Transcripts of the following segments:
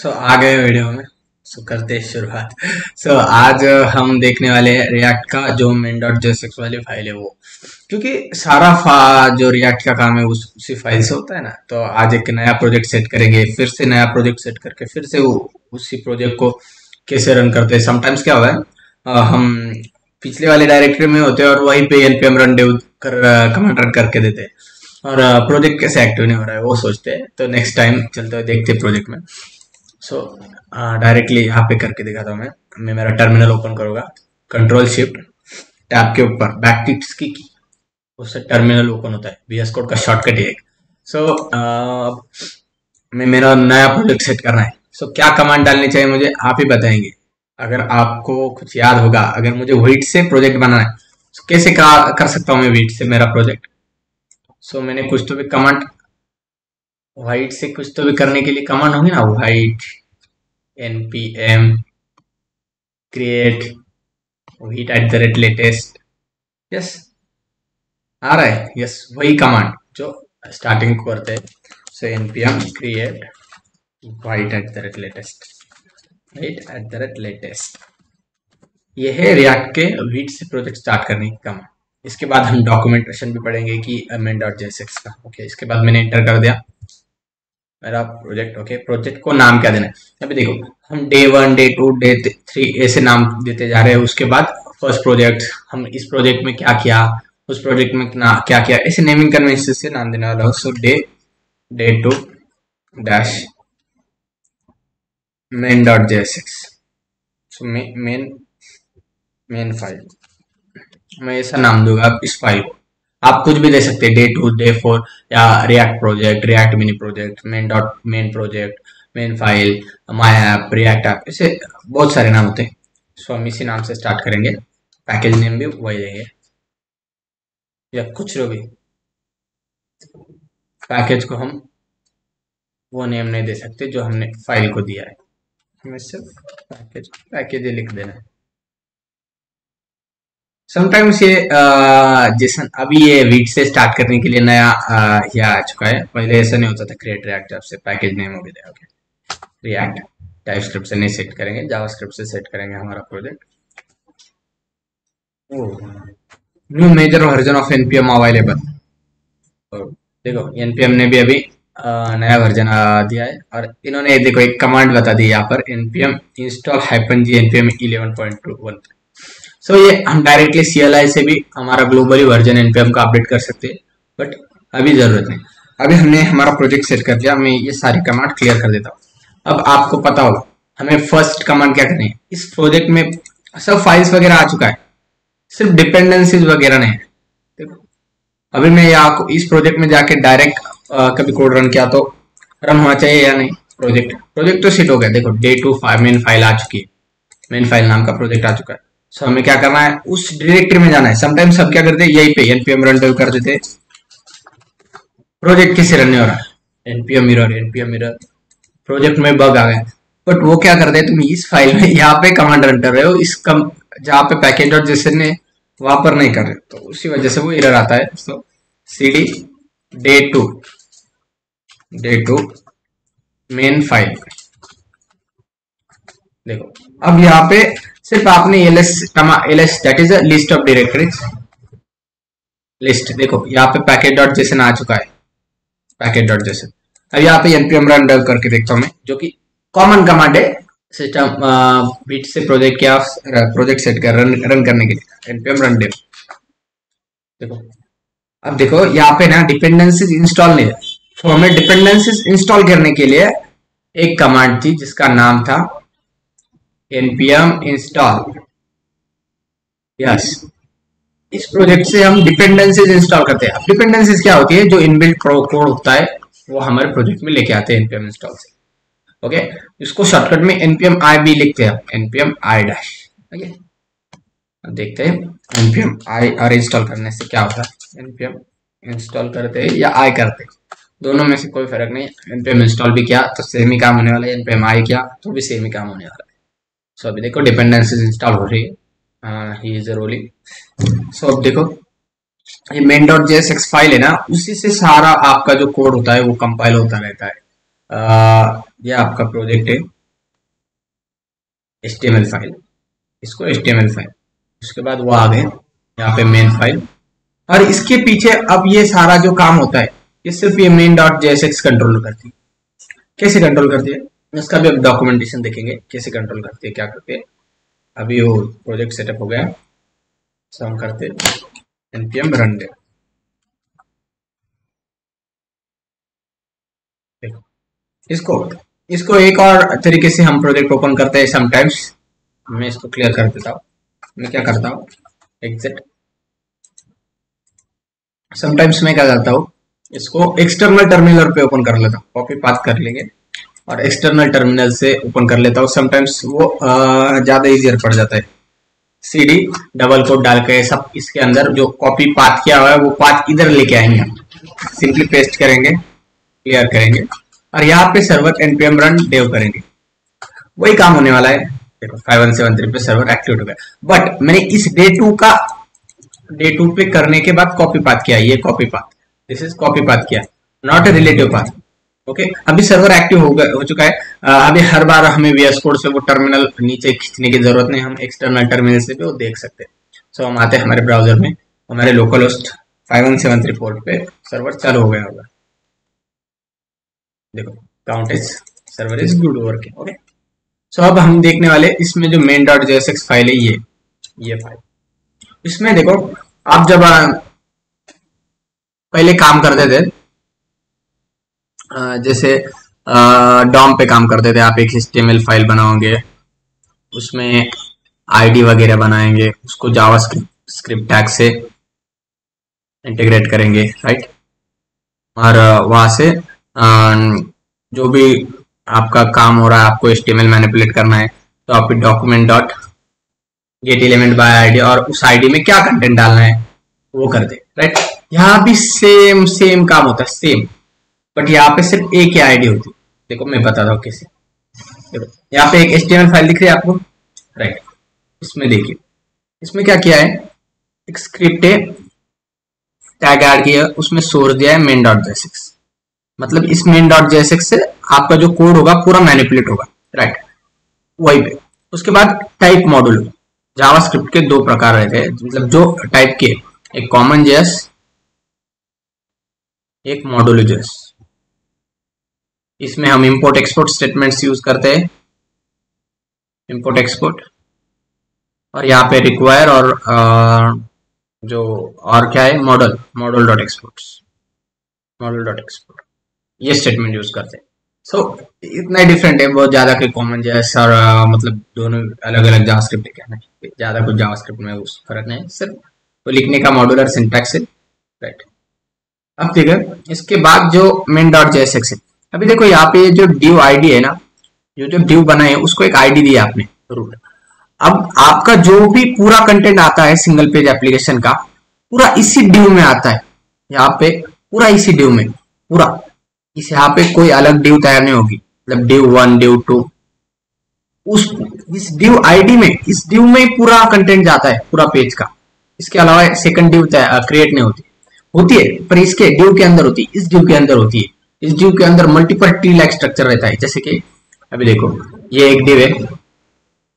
आ गए वीडियो में। करते हैं शुरुआत। आज हम देखने वाले हैं रिएक्ट का जो मेन डॉट जेएसएक्स वाली फाइल है वो, क्योंकि जो रिएक्ट का काम है उसी फाइल से होता है ना। तो आज एक नया प्रोजेक्ट सेट करेंगे, फिर से नया प्रोजेक्ट सेट करके फिर से उसी प्रोजेक्ट को कैसे रन करते हैं। समटाइम्स क्या हुआ है, हम पिछले वाले डायरेक्टरी में होते हैं और वहीं पे npm रन डेव कर कमांड रन करके देते हैं और प्रोजेक्ट कैसे एक्टिव नहीं हो रहा है वो सोचते हैं। तो नेक्स्ट टाइम चलते हुए देखते हैं प्रोजेक्ट में। डायरेक्टली यहाँ पे करके दिखाता हूँ। मैं मेरा टर्मिनल ओपन करूंगा, कंट्रोल शिफ्ट टैब के ऊपर बैक टिक्स की उससे टर्मिनल ओपन होता है। VS कोड का शॉर्टकट है एक। मैं मेरा नया प्रोजेक्ट सेट करना है। क्या कमांड डालनी चाहिए मुझे आप ही बताएंगे। अगर आपको कुछ याद होगा, अगर मुझे वेट से प्रोजेक्ट बनाना है तो कैसे कर सकता हूँ मैं वेट से मेरा प्रोजेक्ट। मैंने कुछ तो भी कमांड वाइट से कुछ तो भी करने के लिए कमांड होगी ना, Vite npm create wait @latest। Yes आ रहा है, यस वही कमांड जो स्टार्टिंग को करते हैं। npm create wait @latest। ये है रिएक्ट के वीट से प्रोजेक्ट स्टार्ट करने की कमांड। इसके बाद हम डॉक्यूमेंटेशन भी पढ़ेंगे कि main.jsx का। ओके, इसके बाद मैंने एंटर कर दिया मेरा प्रोजेक्ट। ओके, प्रोजेक्ट को नाम क्या देना है अभी देखो। हम डे 1 डे 2 डे 3 ऐसे नाम देते जा रहे हैं। उसके बाद फर्स्ट प्रोजेक्ट, हम इस प्रोजेक्ट में क्या किया, उस प्रोजेक्ट में क्या किया, ऐसे नेमिंग कन्वेंशन से नाम देने वाला हूँ। Day 2 dash main.jsx। Main file मैं ऐसा नाम दूंगा इस फाइल को। आप कुछ भी दे सकते हैं, डे 2 डे 4 या react project, react mini project, main project, main file, my app, react app, ऐसे बहुत सारे नाम होते हैं। हम इसी नाम से स्टार्ट करेंगे। पैकेज नेम भी वही देंगे या कुछ भी। पैकेज को हम वो नेम नहीं दे सकते जो हमने फाइल को दिया है, हमें सिर्फ पैकेज ही लिख देना है। समटाइम्स ये जैसे अभी ये वीट से स्टार्ट करने के लिए नया ये आ चुका है। पहले ऐसा नहीं होता था। क्रिएट रिएक्ट जब से पैकेज नेम हो गया। ओके, रिएक्ट टाइपस्क्रिप्ट से नहीं सेट करेंगे, जावास्क्रिप्ट से सेट करेंगे हमारा project. New major version of npm available. देखो npm ने भी अभी नया वर्जन दिया है और इन्होंने देखो एक कमांड बता दी यहाँ पर, npm install -g npm 11.1। ये हम डायरेक्टली CLI से भी हमारा ग्लोबली वर्जन npm का अपडेट कर सकते हैं, बट अभी जरूरत नहीं। अभी हमने हमारा प्रोजेक्ट सेट कर दिया। मैं ये सारी कमांड क्लियर कर देता हूँ। अब आपको पता होगा हमें फर्स्ट कमांड क्या करनी है। इस प्रोजेक्ट में सब फाइल्स वगैरह आ चुका है, सिर्फ डिपेंडेंसीज वगैरह नहीं है। देखो अभी मैं यहाँ इस प्रोजेक्ट में जाके डायरेक्ट कभी कोड रन किया तो रन होना चाहिए या नहीं। प्रोजेक्ट तो सेट हो गया। देखो डे 2 मेन फाइल आ चुकी है, मेन फाइल नाम का प्रोजेक्ट आ चुका है। हमें क्या करना है, उस डायरेक्टरी में जाना है। समटाइम्स सब क्या करते हैं, यहीं पे npm रन कर देते, प्रोजेक्ट कैसे रन नहीं हो रहा है, npm error प्रोजेक्ट में बग आ गया। बट वो क्या करते हैं, तुम इस फाइल में यहाँ पे कमांड रन कर रहे हो, इस जहाँ पे पैकेज.json ने वहां पर नहीं कर रहे, तो उसी वजह से वो एरर आता है। cd day 2 main file. देखो अब यहाँ पे सिर्फ आपने ls that is a list of directories list. देखो यहाँ पे पैकेज.json आ चुका है, पैकेज.json। अब यहाँ पे npm रन करके देखता हूँ मैं, जो कि कॉमन कमांड है सिस्टम बीट से प्रोजेक्ट सेट कर रन करने के लिए, npm रन dev। देखो अब देखो यहाँ पे ना डिपेंडेंसीज इंस्टॉल नहीं है। तो हमें डिपेंडेंसीज इंस्टॉल करने के लिए एक कमांड थी जिसका नाम था npm install। यस, इस प्रोजेक्ट से हम डिपेंडेंसीज इंस्टॉल करते हैं। डिपेंडेंसीज क्या होती है, जो इनबिल्ट कोड होता है वो हमारे प्रोजेक्ट में लेके आते हैं npm इंस्टॉल से। ओके, इसको शॉर्टकट में npm i भी लिखते हैं, npm i dash। ओके, अब देखते हैं npm i और इंस्टॉल करने से क्या होता है। npm इंस्टॉल करते हैं या i करते हैं, दोनों में से कोई फर्क नहीं। npm इंस्टॉल भी किया तो सेम ही काम होने वाला है, npm i किया तो भी सेम ही काम होने वाला है। अभी देखो डिपेंडेंसीज इंस्टॉल हो रही है, ही इज रोलिंग। अब देखो ये main.jsx फाइल है ना, उसी से सारा आपका जो कोड होता है वो कंपाइल होता रहता है। ये आपका प्रोजेक्ट है HTML फाइल, इसको HTML फाइल, उसके बाद वो आ गए यहाँ पे मेन फाइल, और इसके पीछे अब ये सारा जो काम होता है ये सिर्फ ये मेन डॉट JSX कंट्रोल करती है। कैसे कंट्रोल करती है इसका भी अब डॉक्यूमेंटेशन देखेंगे, कैसे कंट्रोल करती है, क्या करती है। अभी वो प्रोजेक्ट सेटअप हो गया, सो हम करते npm रन डे। इसको इसको एक और तरीके से हम प्रोजेक्ट ओपन करते हैं समटाइम्स। मैं इसको क्लियर कर देता हूँ। मैं क्या करता हूँ, एग्जिट, समटाइम्स मैं क्या करता हूँ, इसको एक्सटर्नल टर्मिनल पे ओपन कर लेता हूँ, कॉपी पाथ कर लेंगे और एक्सटर्नल टर्मिनल से ओपन कर लेता हूँ। समटाइम्स वो ज्यादा इजियर पड़ जाता है, CD डबल कोट डाल के सब इसके अंदर जो कॉपी पाथ किया हुआ है वो पाथ इधर लेके आएंगे, सिंपली पेस्ट करेंगे, क्लियर करेंगे और यहाँ पे सर्वर npm रन डेव करेंगे, वही काम होने वाला है। देखो 5173 पे सर्वर एक्टिवेट हो गया, बट मैंने इस डे टू पे करने के बाद कॉपी पाथ किया, ये copy path, this is copy path किया, not a relative path. Okay, अभी सर्वर एक्टिव हो चुका है। अभी हर बार हमें VS कोड से वो टर्मिनल नीचे खींचने की जरूरत नहीं, हम एक्सटर्नल टर्मिनल से भी वो देख सकते हैं। सो हम आते हैं हमारे ब्राउजर में, हमारे लोकल होस्ट 5173 पोर्ट पे सर्वर चालू हो गया होगा। देखो count is server is good working. Okay, so अब हम देखने वाले इसमें जो मेन डॉट JSX फाइल है, ये फाइल, इसमें देखो आप जब पहले काम करते थे, जैसे डॉम पे काम करते थे, आप एक HTML फाइल बनाओगे, उसमें ID वगैरह बनाएंगे, उसको जावास्क्रिप्ट टैग से इंटीग्रेट करेंगे, राइट, और वहां से जो भी आपका काम हो रहा है, आपको HTML मैनिपुलेट करना है, तो आप document dot get element bye ID और उस ID में क्या कंटेंट डालना है वो कर दे, राइट। यहाँ भी सेम काम होता है, सेम, बट यहाँ पे सिर्फ एक ही ID होती है। देखो मैं बताता हूँ कैसे। देखो यहाँ पे एक HTML फाइल दिख रही है आपको, राइट, इसमें देखिए, इसमें क्या किया है, एक स्क्रिप्ट है, टैग ऐड किया, उसमें सोर्स दिया है मेन डॉट JSX, मतलब इस मेन डॉट JSX से आपका जो कोड होगा पूरा मैनिपुलेट होगा, राइट, वही पे। उसके बाद टाइप मॉड्यूल, जावास्क्रिप्ट के दो प्रकार रहते हैं, मतलब जो टाइप के, एक कॉमन JS, एक मॉड्यूल JS। इसमें हम इंपोर्ट एक्सपोर्ट स्टेटमेंट्स यूज करते हैं, इंपोर्ट एक्सपोर्ट, और यहाँ पे रिक्वायर और जो और क्या है, मॉडल डॉट एक्सपोर्ट, ये स्टेटमेंट यूज करते हैं। सो इतना ही डिफरेंट है, बहुत ज्यादा कोई कॉमन JS और मतलब दोनों अलग अलग जावास्क्रिप्ट है, क्या नहीं, ज्यादा कुछ जावास्क्रिप्ट में उस फर्क नहीं है, सिर्फ तो लिखने का मॉड्यूलर सिंटैक्स है, राइट। अब देखो इसके बाद जो मेन डॉट JSX है, अभी देखो यहाँ पे जो div ID है ना, जो div बना है उसको एक ID दिया आपने, रूट। अब आपका जो भी पूरा कंटेंट आता है सिंगल पेज एप्लीकेशन का, पूरा इसी div में आता है, यहाँ पे पूरा इसी div में, पूरा इस यहाँ पे कोई अलग div तैयार नहीं होगी, मतलब div 1 div 2, इस div ID में, इस div में पूरा कंटेंट जाता है पूरा पेज का। इसके अलावा सेकंड div क्रिएट नहीं होती है, पर इसके div के अंदर होती है, इस div के अंदर होती है। इस div के अंदर मल्टीपल ट्री लाइक स्ट्रक्चर रहता है, जैसे कि अभी देखो ये एक div है,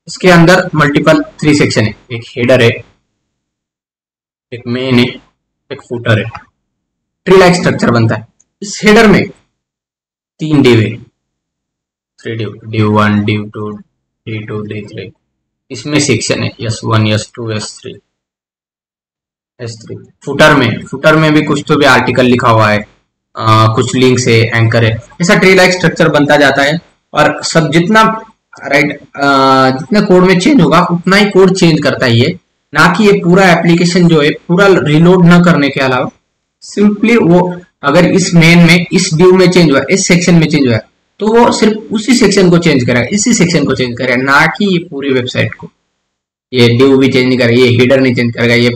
इसके अंदर मल्टीपल 3 सेक्शन है, एक हेडर है, एक मेन है, एक फुटर है, ट्री लाइक स्ट्रक्चर बनता है। इस हेडर में 3 div है, 3 div 1 div 2 d2 d3, इसमें सेक्शन है S1 S2 S3 S3। Footer में भी कुछ तो भी आर्टिकल लिखा हुआ है, कुछ लिंक्स है, एंकर है, ऐसा ट्री लाइक स्ट्रक्चर बनता जाता है। और सब जितना राइट जितना कोड में चेंज होगा उतना ही कोड चेंज करता है ये, ना कि ये पूरा एप्लीकेशन जो है पूरा रिलोड न करने के अलावा सिंपली वो अगर इस मेन में इस div में चेंज हुआ, इस सेक्शन में चेंज हुआ, तो वो सिर्फ उसी सेक्शन को चेंज करेगा, इसी सेक्शन को चेंज करेगा, ना कि ये पूरी वेबसाइट को। ये div भी चेंज नहीं करेगा, ये हेडर नहीं चेंज करेगा, ये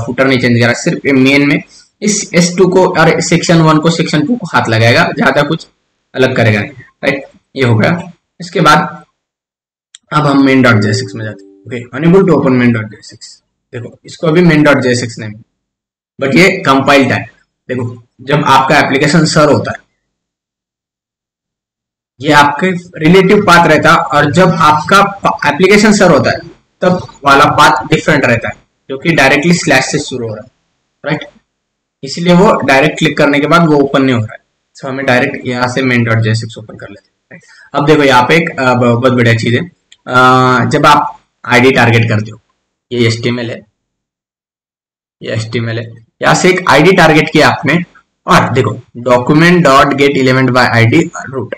फुटर नहीं चेंज करेगा, सिर्फ मेन में इस S2 को और सेक्शन 1 को सेक्शन 2 को हाथ लगाएगा, ज्यादा कुछ अलग करेगा, राइट। ये हो गया। इसके बाद अब हम मेन डॉट JSX में जाते हैं। Okay, unable to open main dot JSX। देखो इसको अभी मेन डॉट JSX नहीं, बट ये कंपाइल टाइप। देखो जब आपका एप्लीकेशन सर होता है, ये आपके रिलेटिव पाथ रहता है, और जब आपका एप्लीकेशन सर होता है तब वाला पाथ डिफरेंट रहता है, जो कि डायरेक्टली स्लैश से शुरू हो रहा है, राइट। इसलिए वो डायरेक्ट क्लिक करने के बाद वो ओपन नहीं हो रहा है। सो हमें डायरेक्ट यहाँ से मेन डॉट जेएसएक्स ओपन कर लेते हैं। अब देखो यहाँ पे एक बहुत बढ़िया चीज है। जब आप आईडी टारगेट करते हो, ये एचटीएमएल है, ये एचटीएमएल है, यहाँ से एक आईडी टारगेट किया आपने, और देखो document dot get element by I D root.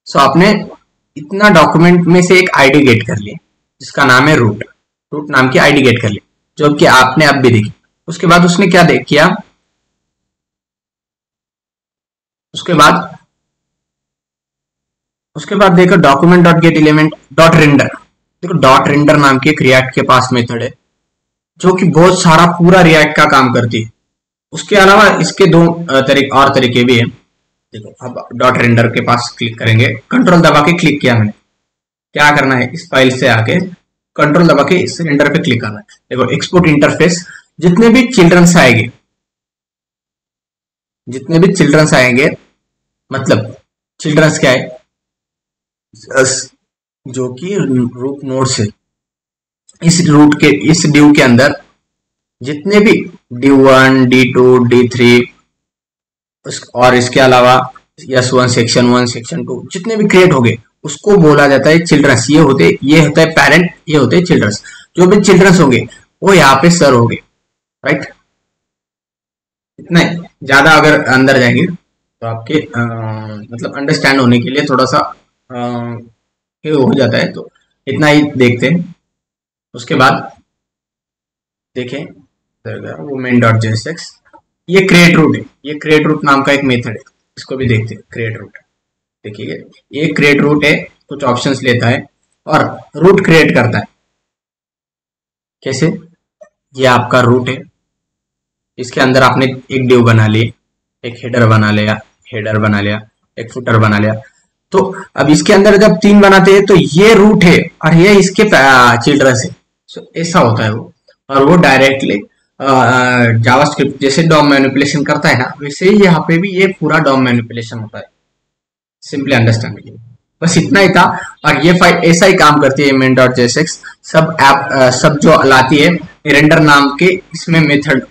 So आपने इतना डॉक्यूमेंट में से एक आईडी गेट कर ली जिसका नाम है रूट। रूट नाम की आईडी गेट कर ली, जो कि आपने अब भी देखी। उसके बाद उसने क्या किया, उसके बाद देखो document dot get element dot render. देखो डॉट रेंडर नाम की एक रिएक्ट के पास मेथड है, जो कि बहुत सारा पूरा रिएक्ट का काम करती है। उसके अलावा इसके दो और तरीके भी हैं। देखो अब डॉट रेंडर के पास क्लिक करेंगे, कंट्रोल दबा के क्लिक किया मैंने। क्या करना है, इस फाइल से आके कंट्रोल दबा के इस रेंडर पे क्लिक करना है। देखो एक्सपोर्ट इंटरफेस, जितने भी चिल्ड्रंस आएंगे, जितने भी चिल्ड्रंस आएंगे, मतलब चिल्ड्रंस क्या है, जो कि रूट नोड से इस रूट के इस ड्यू के अंदर जितने भी D1, D2, D3 और इसके अलावा S1 सेक्शन 1 सेक्शन 2 जितने भी क्रिएट हो गए, उसको बोला जाता है चिल्ड्रंस। ये होता है पेरेंट, ये होते हैं चिल्ड्रंस। जो भी चिल्ड्रंस होंगे वो यहाँ पे सर होंगे, राइट। इतना ज्यादा अगर अंदर जाएंगे तो आपके मतलब अंडरस्टैंड होने के लिए थोड़ा सा ये हो जाता है, तो इतना ही देखते हैं। उसके बाद देखें वो मेन डॉट जेएसएक्स, ये क्रिएट रूट है, ये क्रिएट रूट नाम का एक मेथड है, इसको भी देखते हैं। क्रिएट रूट देखिए, ये क्रिएट रूट है, कुछ ऑप्शंस लेता है और रूट क्रिएट करता है। कैसे, ये आपका रूट है, इसके अंदर आपने एक डिव बना ली, एक हेडर बना लिया, एक फुटर बना लिया। तो अब इसके अंदर जब 3 बनाते हैं तो ये रूट है और ये इसके चिल्ड्रंस है। सो ऐसा होता है वो, और वो डायरेक्टली जावास्क्रिप्ट जैसे डॉम मैनिपुलेशन करता है ना, वैसे ही यहाँ पे भी ये पूरा डॉम मैनिपुलेशन होता है। सिंपली अंडरस्टैंड, बस इतना ही था। और ये फाइल ऐसा ही काम करती है, मेन डॉट जेएसएक्स सब जो लाती है रेंडर नाम के इसमें मेथड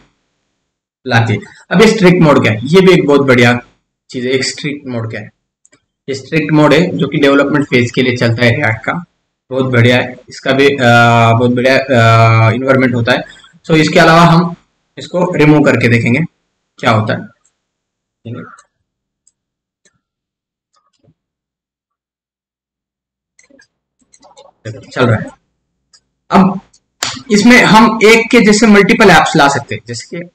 लाती है। अब ये स्ट्रिक्ट मोड क्या है, ये भी एक बहुत बढ़िया चीज है। एक स्ट्रिक्ट मोड क्या है, ये स्ट्रिक्ट मोड है जो कि डेवलपमेंट फेज के लिए चलता है रिएक्ट का। बहुत बढ़िया है, इसका भी बहुत बढ़िया इन्वायरमेंट होता है। सो इसके अलावा हम इसको रिमूव करके देखेंगे क्या होता है। चल रहा है। अब इसमें हम एक के जैसे मल्टीपल एप्स ला सकते हैं, जैसे कि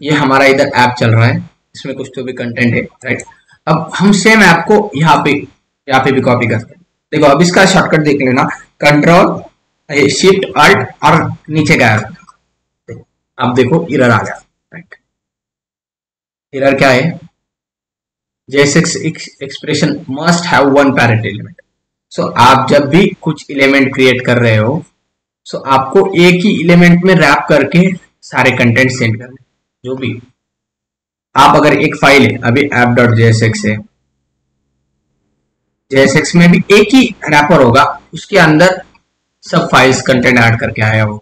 ये हमारा इधर ऐप चल रहा है, इसमें कुछ तो भी कंटेंट है, राइट। अब हम सेम ऐप को यहाँ पे भी कॉपी करते हैं। देखो अब इसका शॉर्टकट देख लेना, कंट्रोल शिफ्ट अल्ट और नीचे गया। अब देखो इरर आ गया, राइट। इरर क्या है, J S X expression must have one parent element. So आप जब भी कुछ एलिमेंट क्रिएट कर रहे हो, सो आपको एक ही एलिमेंट में रैप करके सारे कंटेंट सेंड करने। जो भी आप अगर एक फाइल है, अभी ऐप डॉट जेएसएक्स है, जेएसएक्स में भी एक ही रैपर होगा, उसके अंदर सब फाइल्स कंटेंट ऐड करके आया हो।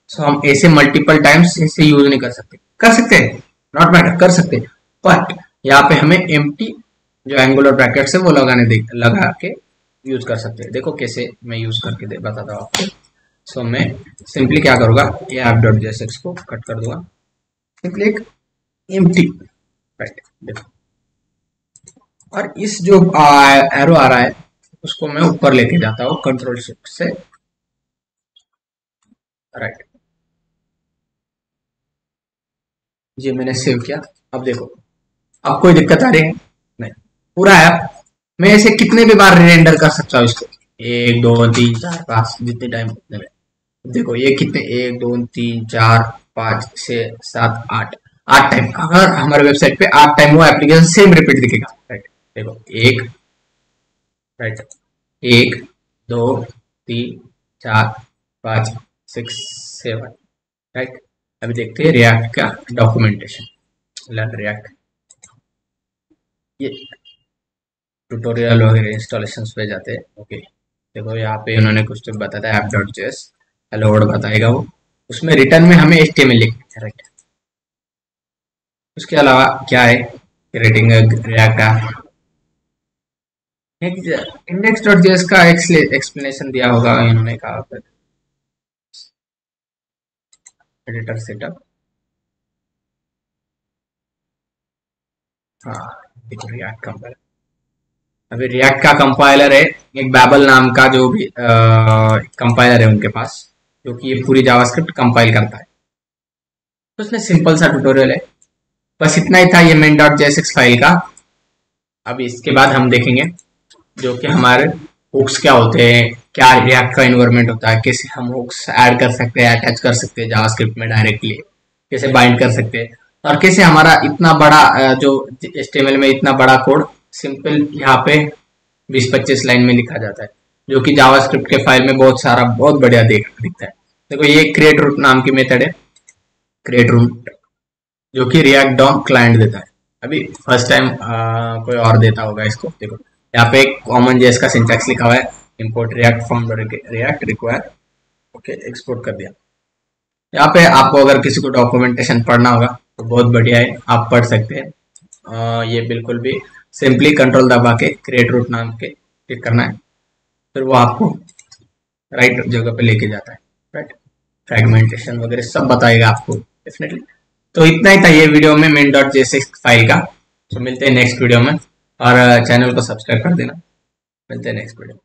सो हम ऐसे मल्टीपल टाइम्स ऐसे यूज नहीं कर सकते नॉट मैटर, कर सकते, बट यहाँ पे हमें एम्प्टी जो एंगुलर ब्रैकेट्स है वो लगा के यूज कर सकते हैं। देखो कैसे मैं यूज करके बताता हूँ आपको। सो मैं सिंपली क्या करूँगा, ये ऐप डॉट जेएसएक्स को कट कर दूंगा, सिंपली एक एम्प्टी, राइट। देखो, और इस जो एरो आ रहा है उसको मैं ऊपर लेके जाता हूँ कंट्रोल शिफ्ट से, राइट। ये मैंने सेव किया। अब देखो, अब कोई दिक्कत आ रही है नहीं, पूरा ऐप मैं ऐसे कितने भी बार रेंडर कर सकता हूँ इसको, 1 2 3 4 5 जितने टाइम उतने में। देखो ये कितने, 1 2 3 4 5 6 7 8 टाइम। अगर हमारे वेबसाइट पे 8 टाइम वो एप्लीकेशन सेम रिपीट दिखेगा, राइट। देखो 1, राइट, 1 2 3 4 5 6 7, राइट। अभी देखते हैं रिएक्ट का डॉक्यूमेंटेशन। रिएक्ट, ये ट्यूटोरियल वगैरह इंस्टॉलेशन पे जाते हैं। ओके, देखो यहाँ पे उन्होंने कुछ तो बताया app.js हेलो वर्ल्ड बताएगा वो, उसमें रिटर्न में हमें HTML लिखना है, राइट। उसके अलावा क्या है, रेटिंग रिएक्ट का index.js का एक्सप्लेनेशन दिया होगा इन्होंने कहा पर एडिटर सेटअप। हाँ, देखो रिएक्ट कंपाइलर, अभी रिएक्ट का कंपाइलर है एक बैबल नाम का, जो भी कंपाइलर है उनके पास, जो कि ये पूरी जावास्क्रिप्ट कंपाइल करता है। तो उसमें सिंपल सा ट्यूटोरियल है, बस इतना ही था ये main.jsx फाइल का। अब इसके बाद हम देखेंगे जो कि हमारे हुक्स क्या होते हैं, क्या रिएक्ट का इन्वायरमेंट होता है, कैसे हम हुक्स ऐड कर सकते हैं, अटैच कर सकते हैं जावास्क्रिप्ट में डायरेक्टली, कैसे बाइंड कर सकते हैं, और कैसे हमारा इतना बड़ा जो HTML में इतना बड़ा कोड सिंपल यहाँ पे 20-25 लाइन में लिखा जाता है, जो कि जावास्क्रिप्ट के फाइल में बहुत सारा बहुत बढ़िया दिखता है। देखो ये क्रिएट रूट नाम की मेथड है, क्रिएट रूट, जो कि रिएक्ट डॉम क्लाइंट देता है। अभी फर्स्ट टाइम कोई और देता होगा इसको। देखो यहाँ पे एक कॉमन जेएस का सिंटैक्स लिखा हुआ है, import react from react require, okay export कर दिया। यहाँ पे आपको अगर किसी को डॉक्यूमेंटेशन पढ़ना होगा तो बहुत बढ़िया है, आप पढ़ सकते हैं। ये बिल्कुल भी सिंपली कंट्रोल दबा के क्रिएट रूट नाम के क्लिक करना है, फिर वो आपको राइट जगह पे लेके जाता है, राइट। फ्रेगमेंटेशन वगैरह सब बताएगा आपको डेफिनेटली। तो इतना ही था ये वीडियो में main.jsx फाइल का। तो मिलते हैं नेक्स्ट वीडियो में, और चैनल को सब्सक्राइब कर देना। मिलते हैं नेक्स्ट वीडियो।